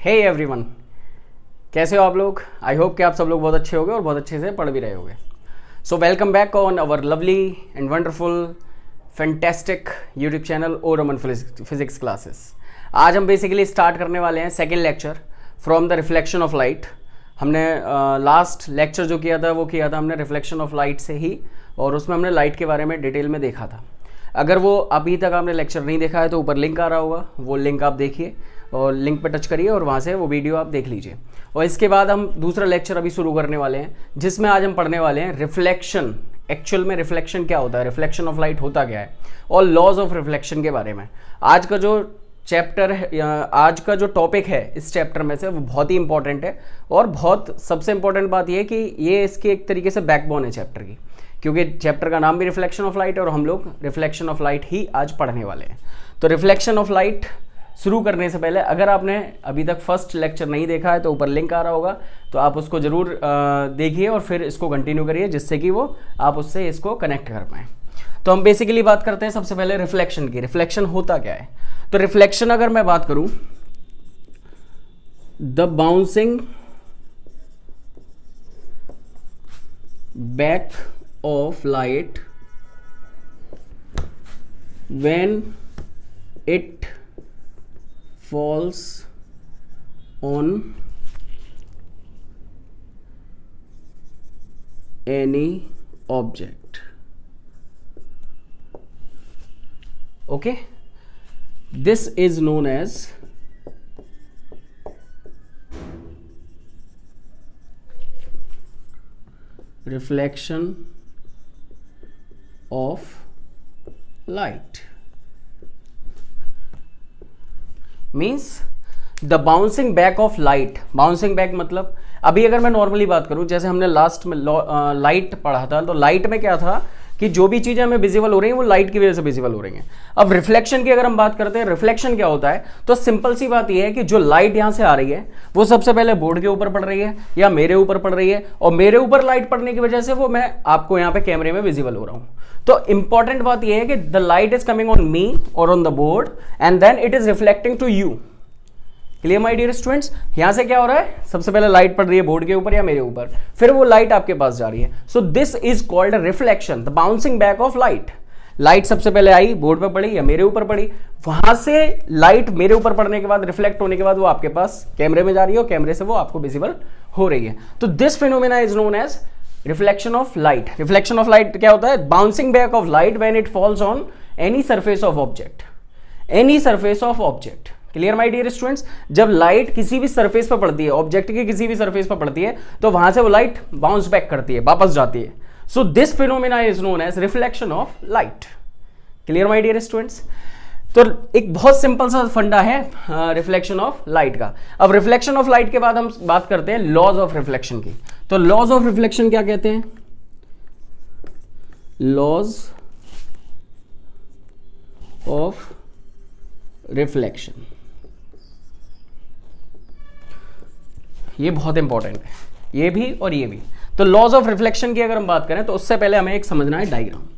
Hey everyone, कैसे हो आप लोग। आई होप कि आप सब लोग बहुत अच्छे होंगे और बहुत अच्छे से पढ़ भी रहे होंगे। So welcome back on our lovely and wonderful fantastic YouTube channel O Raman physics classes. आज हम बेसिकली स्टार्ट करने वाले हैं second lecture from the reflection of light. हमने लास्ट लेक्चर जो किया था वो किया था हमने रिफ्लेक्शन ऑफ लाइट से ही, और उसमें हमने लाइट के बारे में डिटेल में देखा था। अगर वो अभी तक आपने लेक्चर नहीं देखा है तो ऊपर लिंक आ रहा होगा, वो लिंक आप देखिए और लिंक पर टच करिए और वहाँ से वो वीडियो आप देख लीजिए। और इसके बाद हम दूसरा लेक्चर अभी शुरू करने वाले हैं, जिसमें आज हम पढ़ने वाले हैं रिफ्लेक्शन। एक्चुअल में रिफ्लेक्शन क्या होता है, रिफ्लेक्शन ऑफ लाइट होता क्या है, और लॉज ऑफ रिफ्लेक्शन के बारे में। आज का जो चैप्टर है, आज का जो टॉपिक है इस चैप्टर में से, वो बहुत ही इंपॉर्टेंट है। और बहुत सबसे इंपॉर्टेंट बात यह है कि ये इसके एक तरीके से बैकबोन है चैप्टर की, क्योंकि चैप्टर का नाम भी रिफ्लेक्शन ऑफ लाइट है और हम लोग रिफ्लेक्शन ऑफ लाइट ही आज पढ़ने वाले हैं। तो रिफ्लेक्शन ऑफ लाइट शुरू करने से पहले, अगर आपने अभी तक फर्स्ट लेक्चर नहीं देखा है तो ऊपर लिंक आ रहा होगा, तो आप उसको ज़रूर देखिए और फिर इसको कंटिन्यू करिए, जिससे कि वो आप उससे इसको कनेक्ट कर पाएँ। तो हम बेसिकली बात करते हैं सबसे पहले रिफ्लेक्शन की। रिफ्लेक्शन होता क्या है? तो रिफ्लेक्शन अगर मैं बात करूं, the bouncing back of light when it falls on any object. Okay, this is known as reflection of light. Means the bouncing back of light. Bouncing back मतलब, अभी अगर मैं नॉर्मली बात करूं, जैसे हमने लास्ट में लाइट पढ़ा था, तो लाइट में क्या था कि जो भी चीज़ें हमें विजिबल हो रही हैं वो लाइट की वजह से विजिबल हो रही हैं। अब रिफ्लेक्शन की अगर हम बात करते हैं, रिफ्लेक्शन क्या होता है, तो सिंपल सी बात यह है कि जो लाइट यहाँ से आ रही है वो सबसे पहले बोर्ड के ऊपर पड़ रही है या मेरे ऊपर पड़ रही है, और मेरे ऊपर लाइट पड़ने की वजह से वो मैं आपको यहाँ पे कैमरे में विजिबल हो रहा हूँ। तो इंपॉर्टेंट बात यह है कि the light is coming on me और on the board and then it is reflecting to you. Clear my dear students? यहां से क्या हो रहा है, सबसे पहले लाइट पड़ रही है बोर्ड के ऊपर या मेरे ऊपर, फिर वो लाइट आपके पास जा रही है। So this is called reflection, the bouncing back of light. Light सबसे पहले आई, बोर्ड पर पड़ी या मेरे ऊपर पड़ी, वहां से लाइट मेरे ऊपर पड़ने के बाद, रिफ्लेक्ट होने के बाद वो आपके पास कैमरे में जा रही है और कैमरे से वो आपको विजिबल हो रही है। तो this phenomena is known as reflection of light. Reflection of light क्या होता है? Bouncing back of light when it falls on any surface of object. Any surface of object. Clear my dear students? जब light किसी भी surface पर पड़ती है, object की किसी भी सरफेस पर पड़ती है, तो वहां से वो लाइट बाउंस बैक करती है, वापस जाती है। So this phenomena is known as reflection of light. Clear my dear students? तो एक बहुत सिंपल सा फंडा है रिफ्लेक्शन ऑफ लाइट का। अब रिफ्लेक्शन ऑफ लाइट के बाद हम बात करते हैं लॉज ऑफ रिफ्लेक्शन की। तो लॉज ऑफ रिफ्लेक्शन क्या कहते हैं? लॉज ऑफ रिफ्लेक्शन, ये बहुत इंपॉर्टेंट है, ये भी और ये भी। तो लॉज ऑफ रिफ्लेक्शन की अगर हम बात करें तो उससे पहले हमें एक समझना है डायग्राम।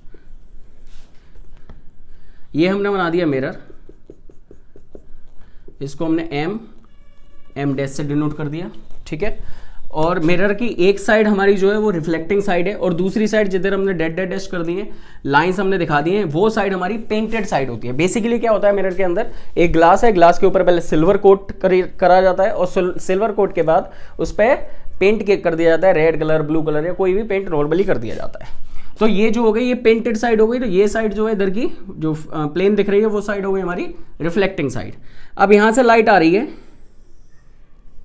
ये हमने बना दिया मिरर, इसको हमने एम डैश से डिनोट कर दिया, ठीक है। और मिरर की एक साइड हमारी जो है वो रिफ्लेक्टिंग साइड है, और दूसरी साइड जिधर हमने डेड डैश कर दिए, लाइंस हमने दिखा दी हैं, वो साइड हमारी पेंटेड साइड होती है। बेसिकली क्या होता है, मिरर के अंदर एक ग्लास है, ग्लास के ऊपर पहले सिल्वर कोट करा जाता है, और सिल्वर कोट के बाद उस पर पेंट कर दिया जाता है, रेड कलर, ब्लू कलर या कोई भी पेंट नॉर्मली कर दिया जाता है। तो ये जो हो गई, ये पेंटेड साइड हो गई। तो ये साइड जो है इधर की जो प्लेन दिख रही है, वो साइड हो गई हमारी रिफ्लेक्टिंग साइड। अब यहां से लाइट आ रही है,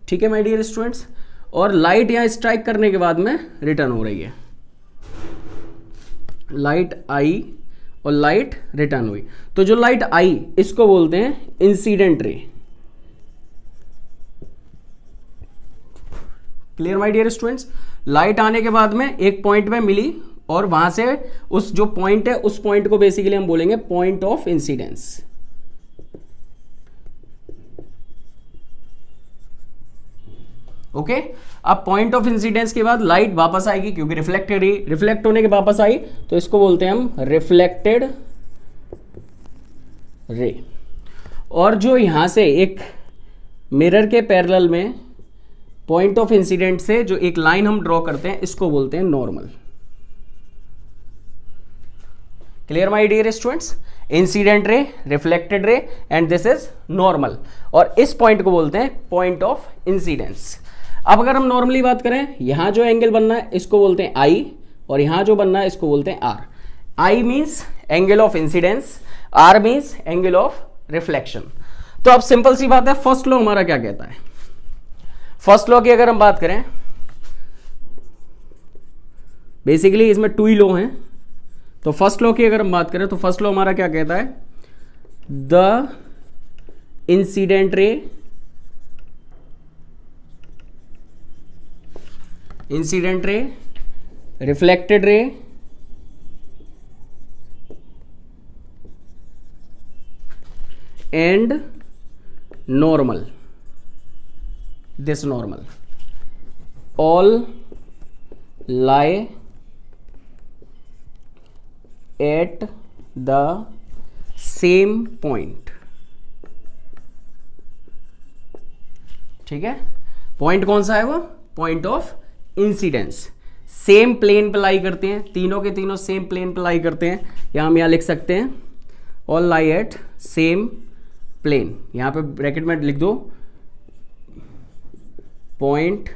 ठीक है माय डियर स्टूडेंट्स, और लाइट यहां स्ट्राइक करने के बाद में रिटर्न हो रही है। लाइट आई और लाइट रिटर्न हुई। तो जो लाइट आई इसको बोलते हैं incident ray. Clear my dear students? Light आने के बाद में एक पॉइंट में मिली, और वहां से उस जो पॉइंट है उस पॉइंट को बेसिकली हम बोलेंगे पॉइंट ऑफ इंसिडेंस। ओके, अब पॉइंट ऑफ इंसिडेंस के बाद लाइट वापस आएगी, क्योंकि रिफ्लेक्ट होने के वापस आई, तो इसको बोलते हैं हम रिफ्लेक्टेड रे। और जो यहां से एक मिरर के पैरेलल में पॉइंट ऑफ इंसिडेंट से जो एक लाइन हम ड्रॉ करते हैं इसको बोलते हैं normal. Clear my dear students? Incident ray, reflected ray and this is normal, और इस पॉइंट को बोलते हैं पॉइंट ऑफ इंसिडेंस। अब अगर हम नॉर्मली बात करें, यहां जो एंगल बनना है इसको बोलते हैं आई, और यहां जो बनना है इसको बोलते हैं R. I means angle of incidence, R means angle of reflection. तो अब सिंपल सी बात है, फर्स्ट लॉ हमारा क्या कहता है? फर्स्ट लॉ की अगर हम बात करें, बेसिकली इसमें टू ही लॉ हैं। तो फर्स्ट लॉ की अगर हम बात करें तो फर्स्ट लॉ हमारा क्या कहता है? The incident ray, incident ray, reflected ray and normal, this normal, all lie at the same point। ठीक है, पॉइंट कौन सा है वो? Point of incidence. Same plane पे लाई करते हैं, तीनों के तीनों सेम प्लेन पे लाई करते हैं। यहां हम यहां लिख सकते हैं all lie at same plane, यहां पे ब्रैकेट में लिख दो point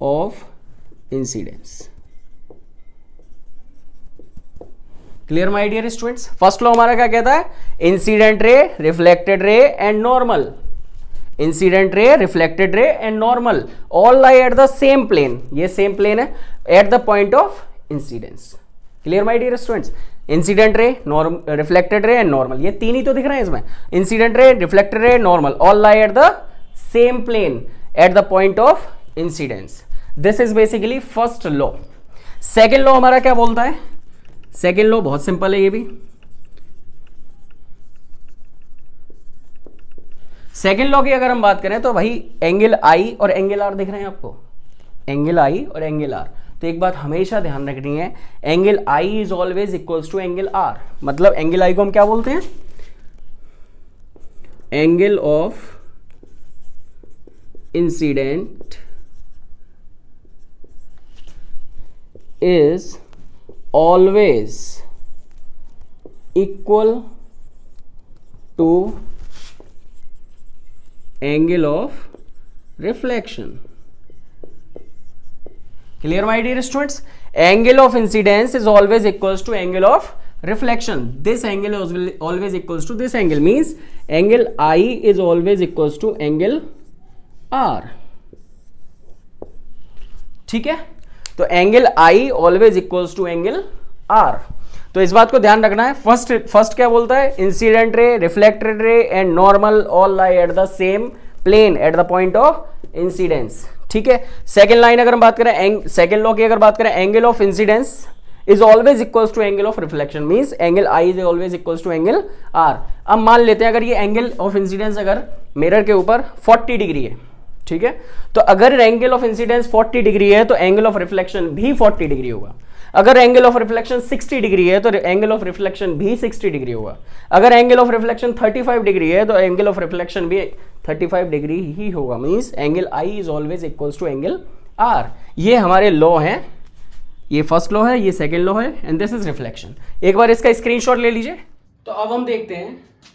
of incidence. Clear my dear students? First law हमारा क्या कहता है? Incident ray, reflected ray and normal, incident ray, reflected ray and normal all lie at the same plane, ये सेम प्लेन है, at the point of incidence. Clear my dear students? Incident ray, reflected ray and normal, ये तीन ही तो दिख रहे हैं इसमें। Incident ray, reflected ray, normal all lie at the same plane at the point of incidence. This is basically first law. Second law हमारा क्या बोलता है? सेकेंड लॉ बहुत सिंपल है ये भी। सेकेंड लॉ की अगर हम बात करें तो भाई एंगल आई और एंगल आर दिख रहे हैं आपको, एंगल आई और एंगल आर। तो एक बात हमेशा ध्यान रखनी है, angle i is always equals to angle r. मतलब एंगल आई को हम क्या बोलते हैं? Angle of incident is always equal to angle of reflection। Clear my dear students? Angle of incidence is always equals to angle of reflection। This angle is always equals to this angle, means angle I is always equals to angle R। ठीक है, तो angle i always equals to angle r. तो इस बात को ध्यान रखना है। फर्स्ट क्या बोलता है? Incident ray, reflected ray and normal all lie at the same plane at the point of incidence. ठीक है, सेकंड लाइन अगर हम बात करें, सेकंड लॉ की अगर बात करें, angle of incidence is always equals to angle of reflection, means angle i is always equals to angle r. अब मान लेते हैं अगर ये एंगल ऑफ इंसिडेंस अगर मिरर के ऊपर 40 डिग्री है, ठीक है, तो अगर एंगल ऑफ इंसिडेंस 40 डिग्री है तो एंगल ऑफ रिफ्लेक्शन भी 40 डिग्री होगा। अगर एंगल ऑफ रिफ्लेक्शन 60 डिग्री है तो एंगल ऑफ रिफ्लेक्शन भी 60 डिग्री होगा। अगर एंगल ऑफ रिफ्लेक्शन 35 डिग्री है तो एंगल ऑफ रिफ्लेक्शन भी 35 डिग्री ही होगा। Means angle i is always equals to angle r. ये हमारे लॉ है, ये फर्स्ट लॉ है, ये सेकंड लॉ है एंड दिस इज रिफ्लेक्शन। एक बार इसका स्क्रीनशॉट ले लीजिए। तो अब हम देखते हैं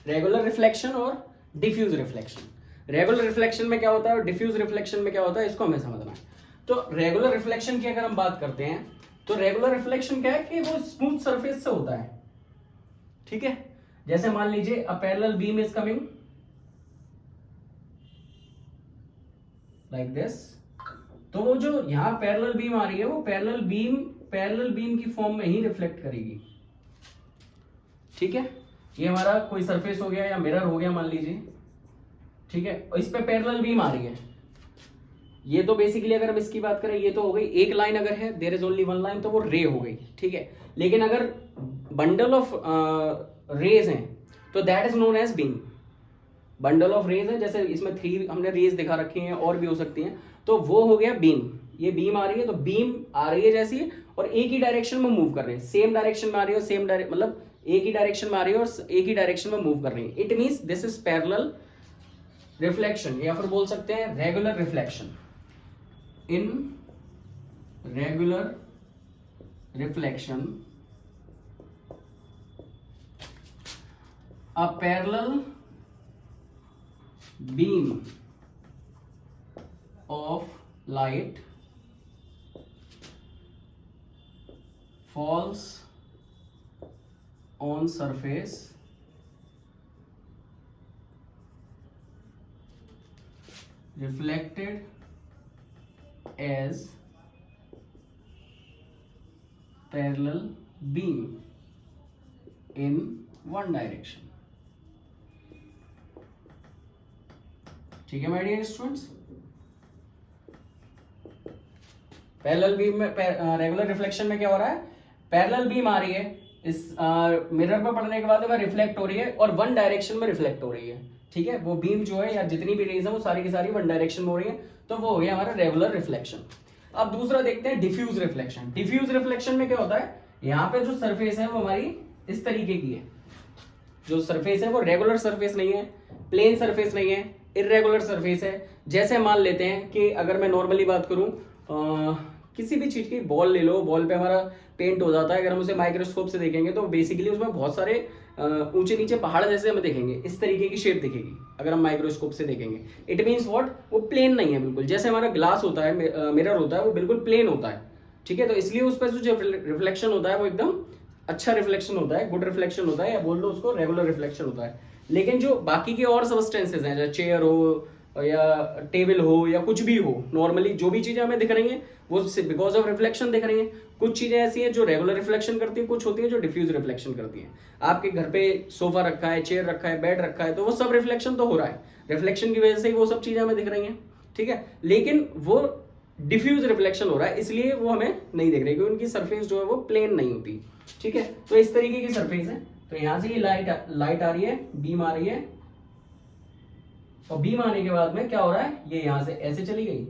रेगुलर रिफ्लेक्शन और डिफ्यूज रिफ्लेक्शन। रेगुलर रिफ्लेक्शन में क्या होता है और डिफ्यूज रिफ्लेक्शन में क्या होता है, इसको हमें समझना है। तो रेगुलर रिफ्लेक्शन की अगर हम बात करते हैं तो रेगुलर रिफ्लेक्शन क्या है कि वो स्मूथ सरफेस से होता है। ठीक है, जैसे मान लीजिए a parallel beam is coming like this, तो वो जो यहां पैरेलल बीम आ रही है वो पैरेलल बीम की फॉर्म में ही रिफ्लेक्ट करेगी। ठीक है, ये हमारा कोई सरफेस हो गया या मिरर हो गया मान लीजिए, ठीक है, और इस पे पैरेलल बीम आ रही है। ये तो बेसिकली अगर हम इसकी बात करें, ये तो हो गई एक लाइन, अगर है there is only one line तो वो रे हो गई। ठीक है, लेकिन अगर बंडल ऑफ रेज हैं तो that is known as beam. Bundle of rays है, जैसे इसमें 3 हमने रेज दिखा रखी हैं और भी हो सकती हैं, तो वो हो गया बीम। ये बीम आ रही है तो बीम आ रही है जैसी और एक ही डायरेक्शन में मूव कर रहे हैं, सेम डायरेक्शन में आ रही है, सेम डायरेक्शन मतलब एक ही डायरेक्शन में आ रही है और एक ही डायरेक्शन में मूव कर रही है। It means this is parallel reflection या फिर बोल सकते हैं regular reflection. In regular reflection a parallel beam of light falls on surface reflected as parallel beam in one direction। ठीक है my dear students, parallel beam में regular reflection में क्या हो रहा है, पैरेलल बीम आ रही है, इस मिरर पर पड़ने के बाद वह रिफ्लेक्ट हो रही है और वन डायरेक्शन में रिफ्लेक्ट हो रही है। ठीक है, वो बीम जो है या जितनी भी रेज है वो सारी की सारी वन डायरेक्शन में हो रही है, तो वो हो गया हमारा रेगुलर रिफ्लेक्शन। अब दूसरा देखते हैं डिफ्यूज रिफ्लेक्शन। डिफ्यूज रिफ्लेक्शन में क्या होता है, यहाँ पे जो सरफेस है वो हमारी इस तरीके की है, जो सरफेस है वो रेगुलर सरफेस नहीं है, प्लेन सरफेस नहीं है, इरेगुलर सरफेस है। जैसे मान लेते हैं कि अगर मैं नॉर्मली बात करूं, किसी भी चीज की बॉल ले लो, बॉल पे हमारा पेंट हो जाता है, अगर हम उसे माइक्रोस्कोप से देखेंगे तो बेसिकली उसमें बहुत सारे ऊंचे नीचे पहाड़ जैसे हमें देखेंगे, इस तरीके की शेप दिखेगी अगर हम माइक्रोस्कोप से देखेंगे। इट मीन्स व्हाट, वो प्लेन नहीं है बिल्कुल, जैसे हमारा ग्लास होता है, मिरर होता है, वो बिल्कुल प्लेन होता है। ठीक है, तो इसलिए उस पर जो रिफ्लेक्शन होता है वो एकदम अच्छा रिफ्लेक्शन होता है, गुड रिफ्लेक्शन होता है, या बोल लो उसको रेगुलर रिफ्लेक्शन होता है। लेकिन जो बाकी के और सब्सटेंसेस हैं, जैसे चेयर हो या टेबल हो या कुछ भी हो, नॉर्मली जो भी चीजें हमें दिख रही हैं वो बिकॉज ऑफ रिफ्लेक्शन दिख रही हैं। कुछ चीजें ऐसी हैं जो रेगुलर रिफ्लेक्शन करती हैं, कुछ होती हैं जो डिफ्यूज रिफ्लेक्शन करती हैं। आपके घर पे सोफा रखा है, चेयर रखा है, बेड रखा है, तो वो सब रिफ्लेक्शन तो हो रहा है, रिफ्लेक्शन की वजह से ही वो सब चीजें हमें दिख रही हैं। ठीक है, लेकिन वो डिफ्यूज रिफ्लेक्शन हो रहा है, इसलिए वो हमें नहीं दिख रही, क्योंकि उनकी सरफेस जो है वो प्लेन नहीं होती। ठीक है, तो इस तरीके की सरफेस है। तो यहां से ये लाइट आ रही है, बीम आ रही है, और बीम आने के बाद में क्या हो रहा है, ये यहां से ऐसे चली गई,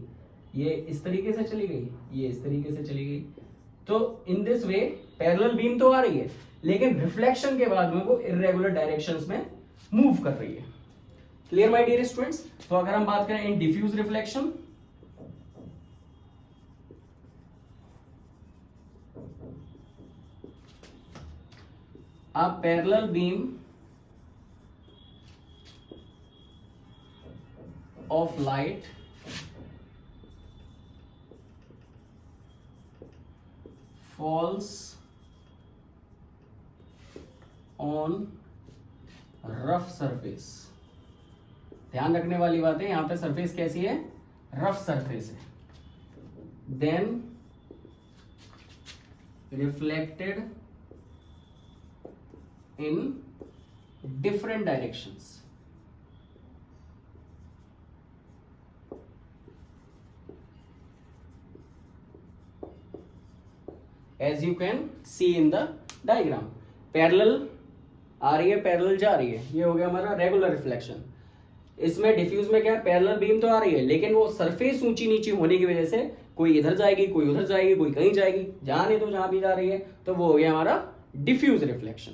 ये इस तरीके से चली गई, ये इस तरीके से चली गई। तो in this way parallel beam तो आ रही है, लेकिन रिफ्लेक्शन के बाद में वो इर्रेगुलर डायरेक्शंस में मूव कर रही है। Clear my dear students. तो अगर हम बात करें in diffuse reflection, a parallel beam of light falls on rough surface। ध्यान रखने वाली बात है, यहां पे सरफेस कैसी है, रफ सरफेस है। then reflected in different directions। as you can see in the diagram, parallel आ रही है, पैरेलल जा रही है, ये हो गया हमारा रेगुलर रिफ्लेक्शन। इसमें डिफ्यूज में क्या है, पैरेलल बीम तो आ रही है, लेकिन वो सरफेस ऊंची नीची होने की वजह से कोई इधर जाएगी, कोई उधर जाएगी, कोई कहीं जाएगी, जहां नहीं तो जहां भी जा रही है, तो वो हो गया हमारा डिफ्यूज रिफ्लेक्शन,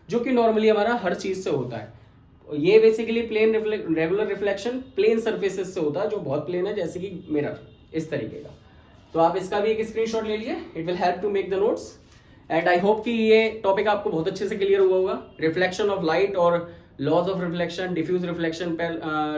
जो कि नॉर्मली हमारा हर चीज से होता है। ये basically plane regular reflection plane surfaces से होता है, जो बहुत प्लेन है, जैसे कि मिरर इस तरीके का। तो आप इसका भी एक स्क्रीनशॉट ले लीजिए, it will help to make the notes. And I hope कि ये टॉपिक आपको बहुत अच्छे से क्लियर हुआ होगा। रिफ्लेक्शन ऑफ लाइट और laws of reflection, diffuse reflection,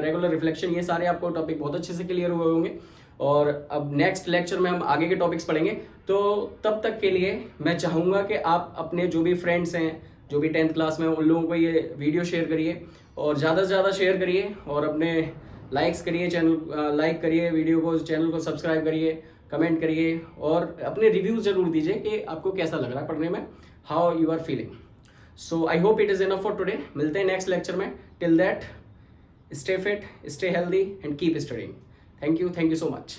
regular reflection, ये सारे आपको टॉपिक बहुत अच्छे से क्लियर हुए होंगे। और अब नेक्स्ट लेक्चर में हम आगे के टॉपिक्स पढ़ेंगे। तो तब तक के लिए मैं चाहूँगा कि आप अपने जो भी फ्रेंड्स हैं, जो भी 10th क्लास में, उन लोगों को ये वीडियो शेयर करिए और ज़्यादा से ज़्यादा शेयर करिए, और अपने लाइक्स करिए, चैनल लाइक करिए, वीडियो को, चैनल को सब्सक्राइब करिए, कमेंट करिए, और अपने रिव्यूज जरूर दीजिए कि आपको कैसा लग रहा है पढ़ने में, how you are feeling. So I hope it is enough for today. मिलते हैं नेक्स्ट लेक्चर में। Till that, stay fit, stay healthy and keep studying. Thank you so much.